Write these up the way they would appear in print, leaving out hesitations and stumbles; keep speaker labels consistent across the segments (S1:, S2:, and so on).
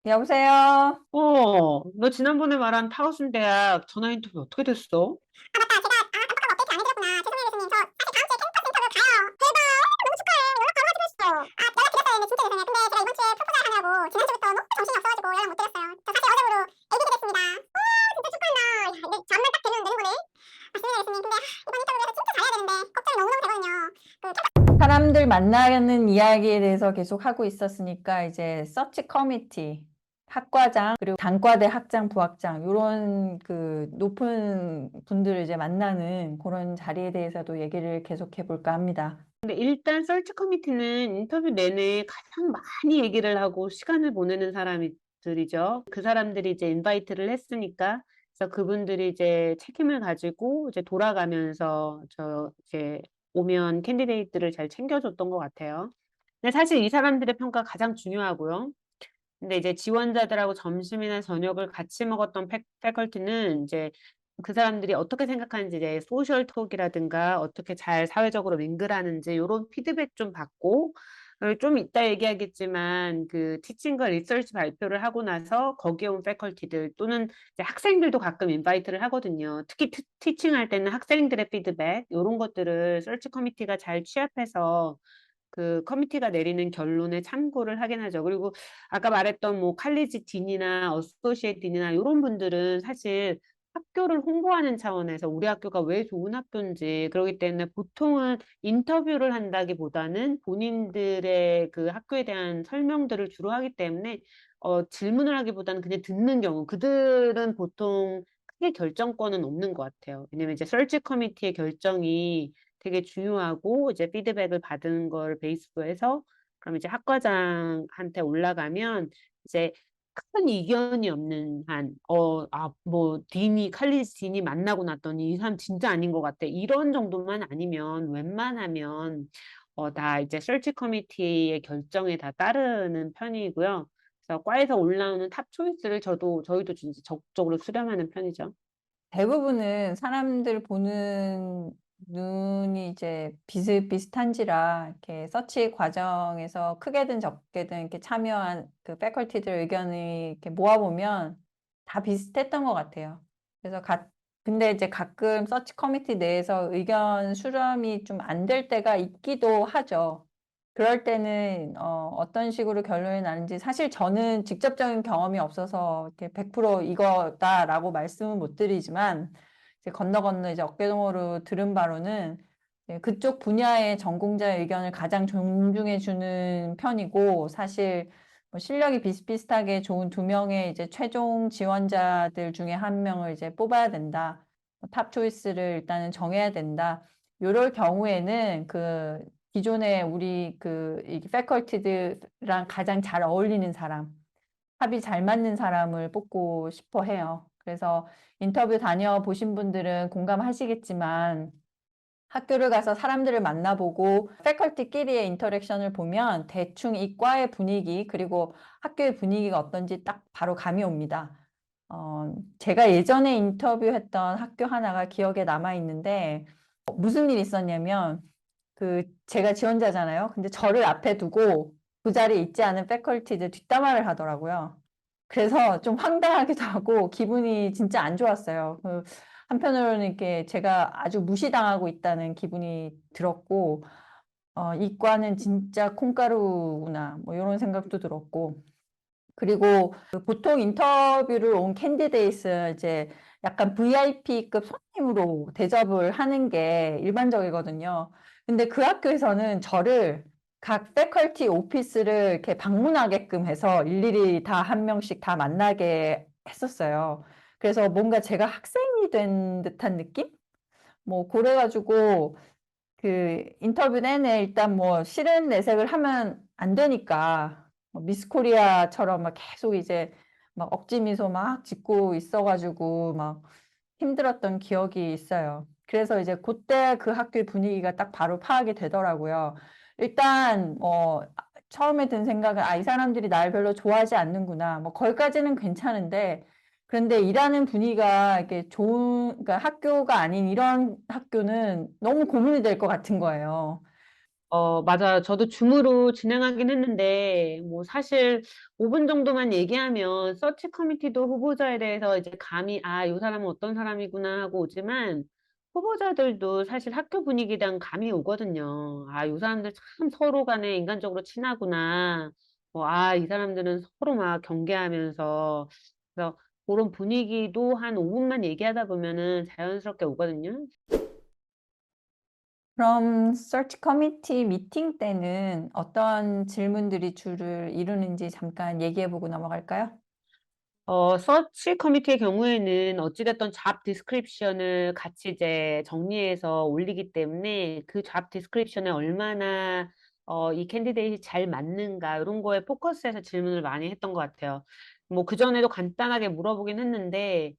S1: 여보세요?
S2: 너 지난번에 말한 타우슨 대학 전화 인터뷰 어떻게 됐어?
S1: 사람들 만나는 이야기에 대해서 계속 하고 있었으니까 이제 서치 커미티, 학과장, 그리고 단과대 학장, 부학장 이런 그 높은 분들을 이제 만나는 그런 자리에 대해서도 얘기를 계속해 볼까 합니다.
S2: 근데 일단 설치 커미티는 인터뷰 내내 가장 많이 얘기를 하고 시간을 보내는 사람들이죠. 그 사람들이 이제 인바이트를 했으니까 그래서 그분들이 이제 책임을 가지고 이제 돌아가면서 이제 오면 캔디데이트를 잘 챙겨줬던 것 같아요. 근데 사실 이 사람들의 평가 가장 중요하고요. 근데 이제 지원자들하고 점심이나 저녁을 같이 먹었던 패컬티는 이제 그 사람들이 어떻게 생각하는지 이제 소셜 톡이라든가 어떻게 잘 사회적으로 밍글하는지 요런 피드백 좀 받고 좀 이따 얘기하겠지만 그 티칭과 리서치 발표를 하고 나서 거기에 온 패컬티들 또는 이제 학생들도 가끔 인바이트를 하거든요. 특히 티칭할 때는 학생들의 피드백 요런 것들을 서치 커미티가 잘 취합해서 그 커미티가 내리는 결론에 참고를 하긴 하죠. 그리고 아까 말했던 뭐 칼리지 딘이나 어소시에이트 딘이나 요런 분들은 사실 학교를 홍보하는 차원에서 우리 학교가 왜 좋은 학교인지 그러기 때문에 보통은 인터뷰를 한다기보다는 본인들의 그 학교에 대한 설명들을 주로 하기 때문에 질문을 하기보다는 그냥 듣는 경우 그들은 보통 크게 결정권은 없는 것 같아요. 왜냐면 이제 설치 커미티의 결정이 되게 중요하고 이제 피드백을 받은 걸 베이스로 해서 그럼 이제 학과장한테 올라가면 이제 큰 이견이 없는 한, 뭐, 칼리지 딘이 만나고 났더니 이 사람 진짜 아닌 것 같아. 이런 정도만 아니면 웬만하면, 다 이제 설치 커미티의 결정에 다 따르는 편이고요. 그래서 과에서 올라오는 탑 초이스를 저희도 진짜 적극적으로 수렴하는 편이죠.
S1: 대부분은 사람들 보는 눈이 이제 비슷비슷한지라 이렇게 서치 과정에서 크게든 적게든 이렇게 참여한 그 패컬티들 의견을 이렇게 모아보면 다 비슷했던 것 같아요. 그래서 근데 이제 가끔 서치 커미티 내에서 의견 수렴이 좀 안 될 때가 있기도 하죠. 그럴 때는 어떤 식으로 결론이 나는지 사실 저는 직접적인 경험이 없어서 이렇게 100% 이거다라고 말씀은 못 드리지만 이제 건너 이제 어깨동무로 들은 바로는 그쪽 분야의 전공자의 의견을 가장 존중해 주는 편이고 사실 뭐 실력이 비슷비슷하게 좋은 두 명의 이제 최종 지원자들 중에 한 명을 이제 뽑아야 된다. 탑 초이스를 일단은 정해야 된다. 이럴 경우에는 그 기존에 우리 이 패컬티들랑 가장 잘 어울리는 사람, 합이 잘 맞는 사람을 뽑고 싶어 해요. 그래서 인터뷰 다녀보신 분들은 공감하시겠지만 학교를 가서 사람들을 만나보고 패컬티끼리의 인터랙션을 보면 대충 이 과의 분위기 그리고 학교의 분위기가 어떤지 딱 바로 감이 옵니다. 제가 예전에 인터뷰했던 학교 하나가 기억에 남아 있는데 무슨 일이 있었냐면 제가 지원자잖아요. 근데 저를 앞에 두고 그 자리에 있지 않은 패컬티들 뒷담화를 하더라고요. 그래서 좀 황당하기도 하고 기분이 진짜 안 좋았어요. 한편으로는 이렇게 제가 아주 무시당하고 있다는 기분이 들었고, 이과는 진짜 콩가루구나, 뭐 이런 생각도 들었고, 그리고 그 보통 인터뷰를 온 캔디데이스 이제 약간 VIP급 손님으로 대접을 하는 게 일반적이거든요. 근데 그 학교에서는 저를 각 패컬티 오피스를 이렇게 방문하게끔 해서 일일이 다 한 명씩 다 만나게 했었어요. 그래서 뭔가 제가 학생이 된 듯한 느낌? 뭐 그래가지고 그 인터뷰 내내 일단 뭐 싫은 내색을 하면 안 되니까 뭐 미스 코리아처럼 막 계속 이제 막 억지 미소 막 짓고 있어가지고 막 힘들었던 기억이 있어요. 그래서 이제 그때 그 학교의 분위기가 딱 바로 파악이 되더라고요. 일단 처음에 든 생각은 이 사람들이 날 별로 좋아하지 않는구나. 뭐 거기까지는 괜찮은데 그런데 일하는 분위기가 이렇게 그러니까 학교가 아닌 이런 학교는 너무 고민이 될 것 같은 거예요.
S2: 맞아요. 저도 줌으로 진행하긴 했는데, 뭐, 사실 5분 정도만 얘기하면, 서치 커미티도 후보자에 대해서 이제 감이, 아, 이 사람은 어떤 사람이구나 하고 오지만, 후보자들도 사실 학교 분위기에 대한 감이 오거든요. 아, 이 사람들 참 서로 간에 인간적으로 친하구나. 이 사람들은 서로 막 경계하면서, 그래서 그런 분위기도 한 5분만 얘기하다 보면은 자연스럽게 오거든요.
S1: 그럼 search committee 미팅 때는 어떤 질문들이 주를 이루는지 잠깐 얘기해 보고 넘어갈까요?
S2: 서치 커미티의 경우에는 어찌됐든 잡 디스크립션을 같이 이제 정리해서 올리기 때문에 그 잡 디스크립션에 얼마나 이 캔디데이트이 잘 맞는가 이런 거에 포커스해서 질문을 많이 했던 것 같아요. 뭐 그전에도 간단하게 물어보긴 했는데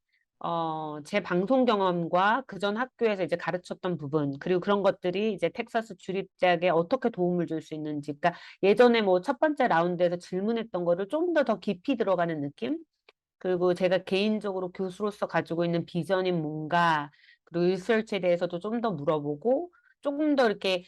S2: 제 방송 경험과 그전 학교에서 이제 가르쳤던 부분 그리고 그런 것들이 이제 텍사스 주립대학에 어떻게 도움을 줄 수 있는지 그러니까 예전에 뭐 첫 번째 라운드에서 질문했던 거를 좀 더 깊이 들어가는 느낌? 그리고 제가 개인적으로 교수로서 가지고 있는 비전이 뭔가, 그리고 리서치에 대해서도 좀 더 물어보고, 조금 더 이렇게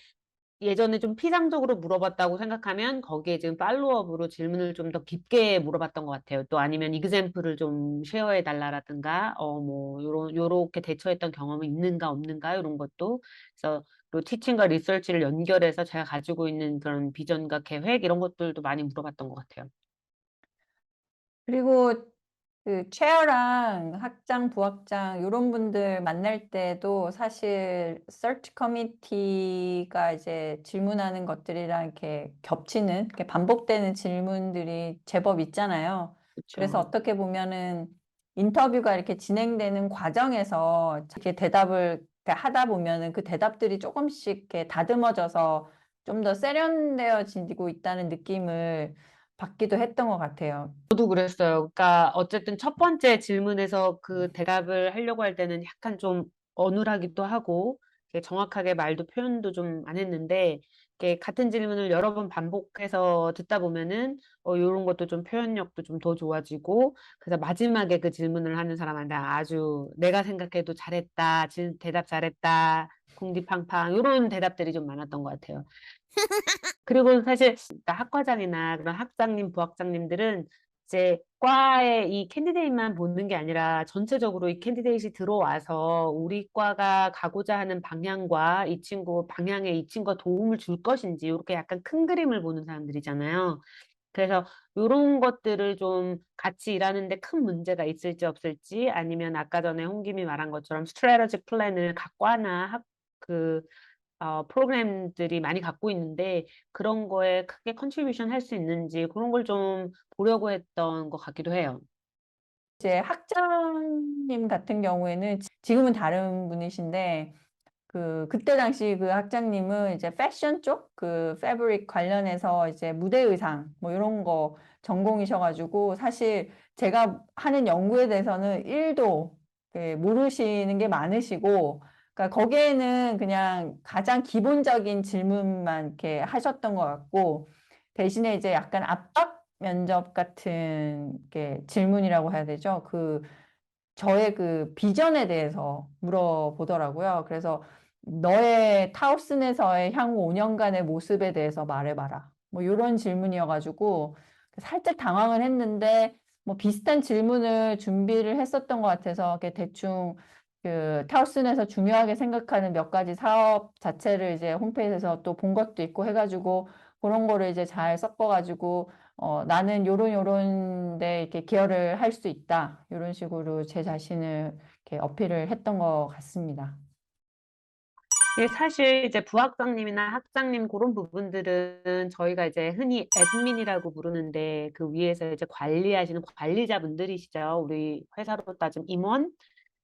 S2: 예전에 좀 피상적으로 물어봤다고 생각하면 거기에 지금 팔로업으로 질문을 좀 더 깊게 물어봤던 것 같아요. 또 아니면 이그샘플을 좀 쉐어해 달라라든가, 뭐, 요렇게 대처했던 경험이 있는가 없는가, 이런 것도. 그래서 또 티칭과 리서치를 연결해서 제가 가지고 있는 그런 비전과 계획, 이런 것들도 많이 물어봤던 것 같아요.
S1: 그리고 그 체어랑 학장, 부학장 요런 분들 만날 때도 사실 search committee가 이제 질문하는 것들이랑 이렇게 겹치는, 이렇게 반복되는 질문들이 제법 있잖아요. 그래서
S2: 그렇죠.
S1: 어떻게 보면은 인터뷰가 이렇게 진행되는 과정에서 이렇게 대답을 이렇게 하다 보면은 그 대답들이 조금씩 이렇게 다듬어져서 좀 더 세련되어지고 있다는 느낌을 받기도 했던 것 같아요.
S2: 저도 그랬어요. 그러니까 어쨌든 첫 번째 질문에서 그 대답을 하려고 할 때는 약간 좀 어눌하기도 하고 이렇게 정확하게 말도 표현도 좀 안 했는데 이렇게 같은 질문을 여러 번 반복해서 듣다 보면은 요런 것도 좀 표현력도 좀 더 좋아지고 그래서 마지막에 그 질문을 하는 사람한테 아주 내가 생각해도 잘했다, 대답 잘했다, 궁디팡팡 요런 대답들이 좀 많았던 것 같아요. 그리고 사실 그러니까 학과장이나 그런 학장님, 부학장님들은 이제 과의 이 캔디데이트만 보는 게 아니라 전체적으로 이 캔디데이트이 들어와서 우리 과가 가고자 하는 방향과 이 친구 방향에 이 친구가 도움을 줄 것인지 이렇게 약간 큰 그림을 보는 사람들이잖아요. 그래서 요런 것들을 좀 같이 일하는데 큰 문제가 있을지 없을지 아니면 아까 전에 홍김이 말한 것처럼 스트래티지 플랜을 각과나 그 프로그램들이 많이 갖고 있는데 그런 거에 크게 컨트리뷰션 할 수 있는지 그런 걸 좀 보려고 했던 것 같기도 해요.
S1: 이제 학장님 같은 경우에는 지금은 다른 분이신데 그때 당시 그 학장님은 이제 패션 쪽 그 패브릭 관련해서 이제 무대 의상 뭐 이런 거 전공이셔가지고 사실 제가 하는 연구에 대해서는 1도 모르시는 게 많으시고 그러니까 거기에는 그냥 가장 기본적인 질문만 이렇게 하셨던 것 같고 대신에 이제 약간 압박 면접 같은 게 질문이라고 해야 되죠. 저의 그 비전에 대해서 물어보더라고요. 그래서 너의 타우슨에서의 향후 5년간의 모습에 대해서 말해봐라. 뭐 이런 질문이어가지고 살짝 당황을 했는데 뭐 비슷한 질문을 준비를 했었던 것 같아서 이렇게 대충 그 타우슨에서 중요하게 생각하는 몇 가지 사업 자체를 이제 홈페이지에서 또 본 것도 있고 해가지고 그런 거를 이제 잘 섞어가지고 나는 요런 데 이렇게 기여를 할 수 있다. 이런 식으로 제 자신을 이렇게 어필을 했던 것 같습니다.
S2: 이게 사실 이제 부학장님이나 학장님 그런 부분들은 저희가 이제 흔히 애드민이라고 부르는데 그 위에서 이제 관리하시는 관리자분들이시죠. 우리 회사로 따지면 임원.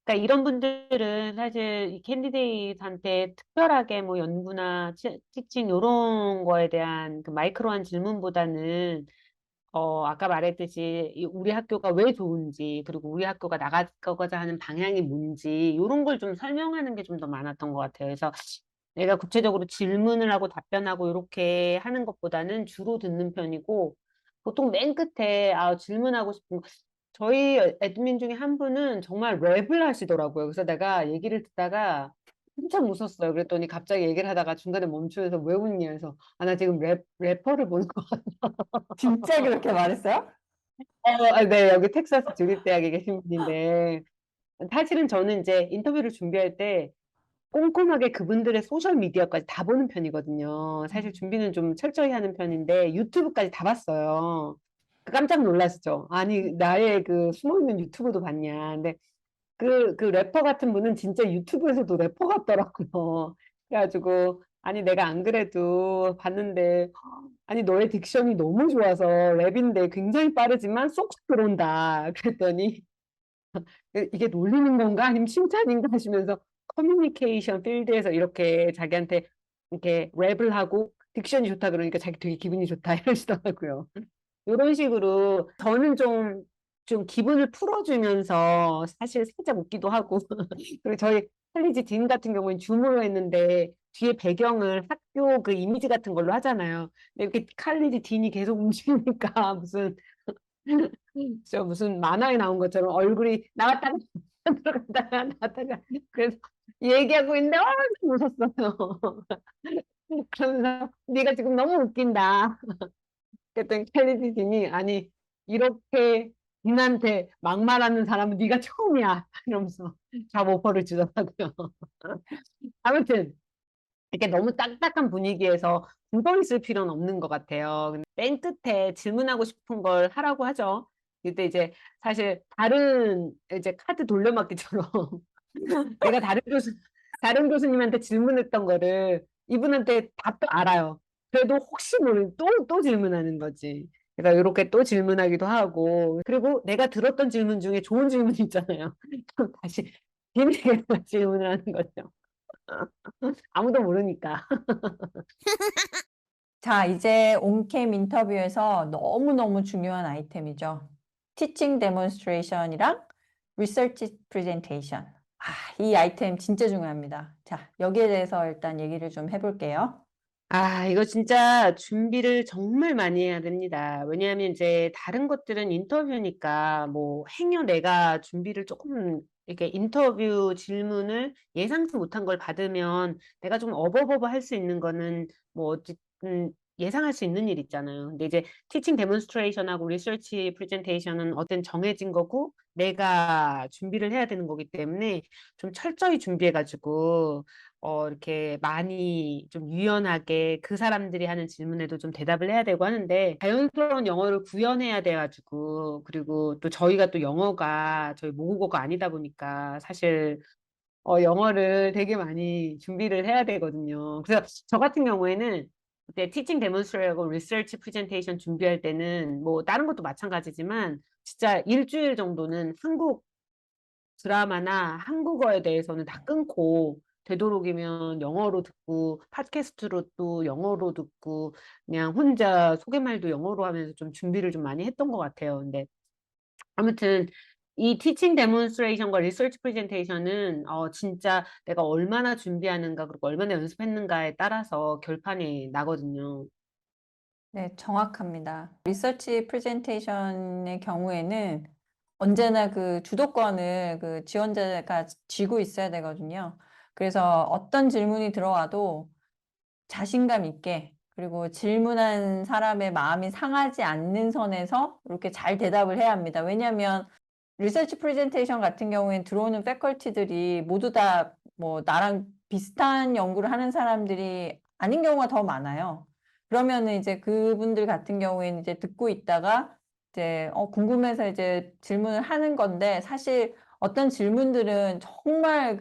S2: 그러니까 이런 분들은 사실 이 캔디데이트한테 특별하게 뭐 연구나 티칭 이런 거에 대한 그 마이크로한 질문보다는 아까 말했듯이 우리 학교가 왜 좋은지, 그리고 우리 학교가 나가고자 하는 방향이 뭔지, 이런 걸 좀 설명하는 게 좀 더 많았던 것 같아요. 그래서 내가 구체적으로 질문을 하고 답변하고 이렇게 하는 것보다는 주로 듣는 편이고, 보통 맨 끝에 질문하고 싶은 거, 저희 애드민 중에 한 분은 정말 랩을 하시더라고요. 그래서 내가 얘기를 듣다가 한참 웃었어요. 그랬더니 갑자기 얘기를 하다가 중간에 멈추면서 왜 웃냐 해서 아, 나 지금 래퍼를 보는 거 같아.
S1: 진짜 그렇게 말했어요?
S2: 네, 여기 텍사스 주립대학에 계신 분인데 사실은 저는 이제 인터뷰를 준비할 때 꼼꼼하게 그분들의 소셜 미디어까지 다 보는 편이거든요. 사실 준비는 좀 철저히 하는 편인데 유튜브까지 다 봤어요. 깜짝 놀랐죠. 아니, 나의 그 숨어있는 유튜브도 봤냐. 근데 그 래퍼 같은 분은 진짜 유튜브에서도 래퍼 같더라고요. 그래가지고, 아니, 내가 안 그래도 봤는데, 아니, 너의 딕션이 너무 좋아서 랩인데 굉장히 빠르지만 쏙쏙 들어온다. 그랬더니, 이게 놀리는 건가? 아니면 칭찬인가? 하시면서 커뮤니케이션 필드에서 이렇게 자기한테 이렇게 랩을 하고 딕션이 좋다 그러니까 자기 되게 기분이 좋다 이러시더라고요. 이런 식으로 저는 좀 기분을 풀어주면서 사실 살짝 웃기도 하고 그리고 저희 찰리지 딘 같은 경우는 줌으로 했는데 뒤에 배경을 학교 그 이미지 같은 걸로 하잖아요. 근데 이렇게 칼리지 딘이 계속 움직이니까 무슨 저 무슨 만화에 나온 것처럼 얼굴이 나왔다가 들어갔다가 나왔다가 그래서 얘기하고 있는데 좀 웃었어요. 그러면서 네가 지금 너무 웃긴다. 그랬더니 켈리디 딘이 아니 이렇게 딘한테 막말하는 사람은 네가 처음이야 이러면서 잡 오퍼를 주더라고요. 아무튼 이렇게 너무 딱딱한 분위기에서 굳어 있을 필요는 없는 것 같아요. 근데 맨 끝에 질문하고 싶은 걸 하라고 하죠. 그때 이제 사실 다른 이제 카드 돌려막기처럼 내가 다른 교수님한테 질문했던 거를 이분한테 답도 알아요. 그래도 혹시 모르니 또 질문하는 거지. 그러니까 이렇게 또 질문하기도 하고 그리고 내가 들었던 질문 중에 좋은 질문 있잖아요. 그럼 다시 뒤늦게 질문을 하는 거죠. 아무도 모르니까.
S1: 자, 이제 온캠 인터뷰에서 너무너무 중요한 아이템이죠. 티칭 데몬스트레이션이랑 리서치 프레젠테이션. 이 아이템 진짜 중요합니다. 자, 여기에 대해서 일단 얘기를 좀 해볼게요.
S2: 아, 이거 진짜 준비를 정말 많이 해야 됩니다. 왜냐하면 이제 다른 것들은 인터뷰니까 뭐 행여 내가 준비를 조금 이렇게 인터뷰 질문을 예상치 못한 걸 받으면 내가 좀 어버버버 할 수 있는 거는 뭐 어쨌든 예상할 수 있는 일 있잖아요. 근데 이제 티칭 데몬스트레이션하고 리서치 프레젠테이션은 어떤 정해진 거고 내가 준비를 해야 되는 거기 때문에 좀 철저히 준비해가지고 이렇게 많이 좀 유연하게 그 사람들이 하는 질문에도 좀 대답을 해야 되고 하는데 자연스러운 영어를 구현해야 돼가지고 그리고 또 저희가 또 영어가 저희 모국어가 아니다 보니까 사실 영어를 되게 많이 준비를 해야 되거든요. 그래서 저 같은 경우에는 그때 티칭 데몬스트레이션하고 리서치 프레젠테이션 준비할 때는 뭐 다른 것도 마찬가지지만 진짜 일주일 정도는 한국 드라마나 한국어에 대해서는 다 끊고 되도록이면 영어로 듣고 팟캐스트로 또 영어로 듣고 그냥 혼자 소개말도 영어로 하면서 좀 준비를 좀 많이 했던 것 같아요. 근데 아무튼 이 티칭 데몬스트레이션과 리서치 프레젠테이션은 진짜 내가 얼마나 준비하는가 그리고 얼마나 연습했는가에 따라서 결판이 나거든요.
S1: 네, 정확합니다. 리서치 프레젠테이션의 경우에는 언제나 그 주도권을 그 지원자가 쥐고 있어야 되거든요. 그래서 어떤 질문이 들어와도 자신감 있게 그리고 질문한 사람의 마음이 상하지 않는 선에서 이렇게 잘 대답을 해야 합니다. 왜냐하면 리서치 프레젠테이션 같은 경우에는 들어오는 패컬티들이 모두 다 뭐 나랑 비슷한 연구를 하는 사람들이 아닌 경우가 더 많아요. 그러면은 이제 그분들 같은 경우에는 이제 듣고 있다가 이제 궁금해서 이제 질문을 하는 건데 사실 어떤 질문들은 정말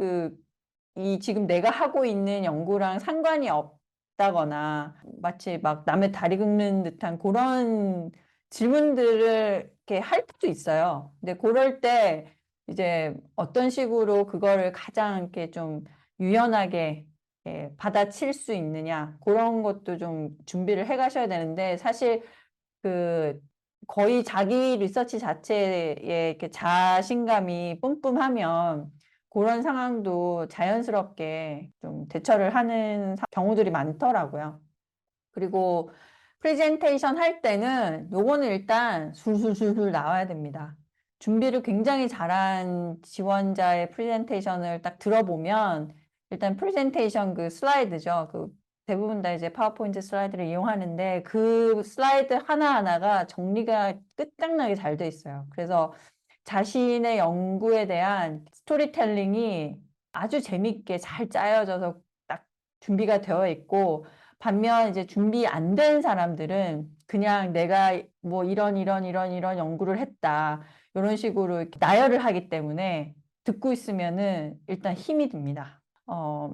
S1: 이 지금 내가 하고 있는 연구랑 상관이 없다거나 마치 막 남의 다리 긁는 듯한 그런 질문들을 이렇게 할 때도 있어요. 근데 그럴 때 이제 어떤 식으로 그거를 가장 이렇게 좀 유연하게 받아칠 수 있느냐 그런 것도 좀 준비를 해 가셔야 되는데 사실 그 거의 자기 리서치 자체에 이렇게 자신감이 뿜뿜하면 그런 상황도 자연스럽게 좀 대처를 하는 경우들이 많더라고요. 그리고 프레젠테이션 할 때는 요거는 일단 술술술술 나와야 됩니다. 준비를 굉장히 잘한 지원자의 프레젠테이션을 딱 들어보면 일단 프레젠테이션 그 슬라이드죠. 그 대부분 다 이제 파워포인트 슬라이드를 이용하는데 그 슬라이드 하나하나가 정리가 끝장나게 잘 돼 있어요. 그래서 자신의 연구에 대한 스토리텔링이 아주 재밌게 잘 짜여져서 딱 준비가 되어 있고, 반면 이제 준비 안 된 사람들은 그냥 내가 뭐 이런 연구를 했다, 이런 식으로 이렇게 나열을 하기 때문에 듣고 있으면은 일단 힘이 듭니다.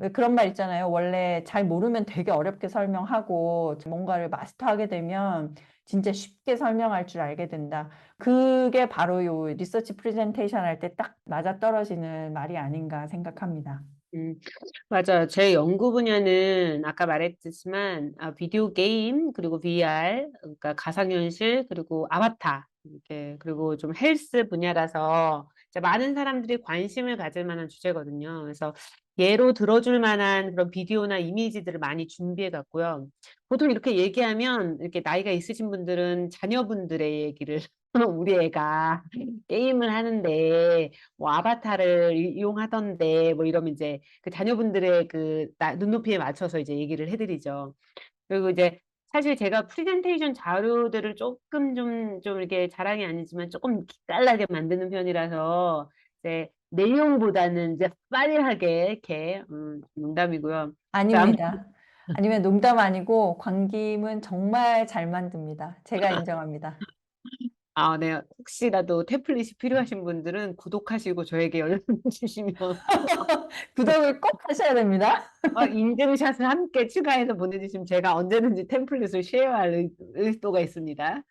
S1: 왜 그런 말 있잖아요. 원래 잘 모르면 되게 어렵게 설명하고 뭔가를 마스터하게 되면 진짜 쉽게 설명할 줄 알게 된다. 그게 바로 요 리서치 프레젠테이션 할 때 딱 맞아떨어지는 말이 아닌가 생각합니다.
S2: 음, 맞아요. 제 연구 분야는 아까 말했지만 비디오 게임 그리고 VR 그러니까 가상현실 그리고 아바타 이렇게 그리고 좀 헬스 분야라서 이제 많은 사람들이 관심을 가질 만한 주제거든요. 그래서 예로 들어줄 만한 그런 비디오나 이미지들을 많이 준비해 갔고요. 보통 이렇게 얘기하면 이렇게 나이가 있으신 분들은 자녀분들의 얘기를 우리 애가 게임을 하는데 뭐 아바타를 이용하던데 뭐 이러면 이제 그 자녀분들의 그 눈높이에 맞춰서 이제 얘기를 해드리죠. 그리고 이제 사실 제가 프레젠테이션 자료들을 조금 좀 이렇게 자랑이 아니지만 조금 기깔나게 만드는 편이라서 이제 내용보다는 이제 파리하게 이렇게 농담이고요. 자,
S1: 아닙니다. 아니면 농담 아니고 광김은 정말 잘 만듭니다. 제가 인정합니다.
S2: 네. 혹시라도 태플릿이 필요하신 분들은 구독하시고 저에게 연락 주시면
S1: 구독을 꼭 하셔야 됩니다.
S2: 인증샷을 함께 추가해서 보내주시면 제가 언제든지 템플릿을 쉐어할 의도가 있습니다.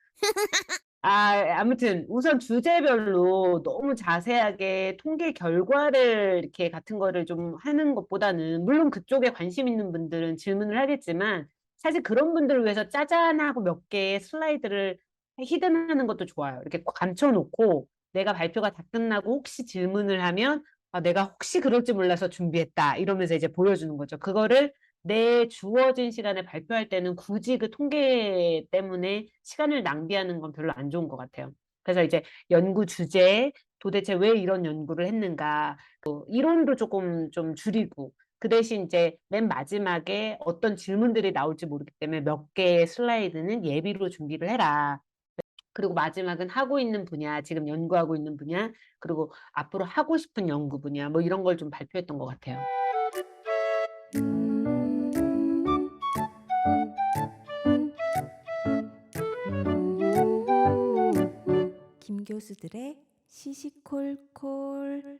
S2: 아무튼 우선 주제별로 너무 자세하게 통계 결과를 이렇게 같은 거를 좀 하는 것보다는 물론 그쪽에 관심 있는 분들은 질문을 하겠지만 사실 그런 분들을 위해서 짜잔하고 몇 개의 슬라이드를 히든하는 것도 좋아요. 이렇게 감춰놓고 내가 발표가 다 끝나고 혹시 질문을 하면 내가 혹시 그럴지 몰라서 준비했다 이러면서 이제 보여주는 거죠. 그거를 내 주어진 시간에 발표할 때는 굳이 그 통계 때문에 시간을 낭비하는 건 별로 안 좋은 것 같아요. 그래서 이제 연구 주제, 도대체 왜 이런 연구를 했는가, 이론도 조금 좀 줄이고, 그 대신 이제 맨 마지막에 어떤 질문들이 나올지 모르기 때문에 몇 개의 슬라이드는 예비로 준비를 해라. 그리고 마지막은 하고 있는 분야, 지금 연구하고 있는 분야, 그리고 앞으로 하고 싶은 연구 분야, 뭐 이런 걸 좀 발표했던 것 같아요.
S3: 김 교수들의 시시콜콜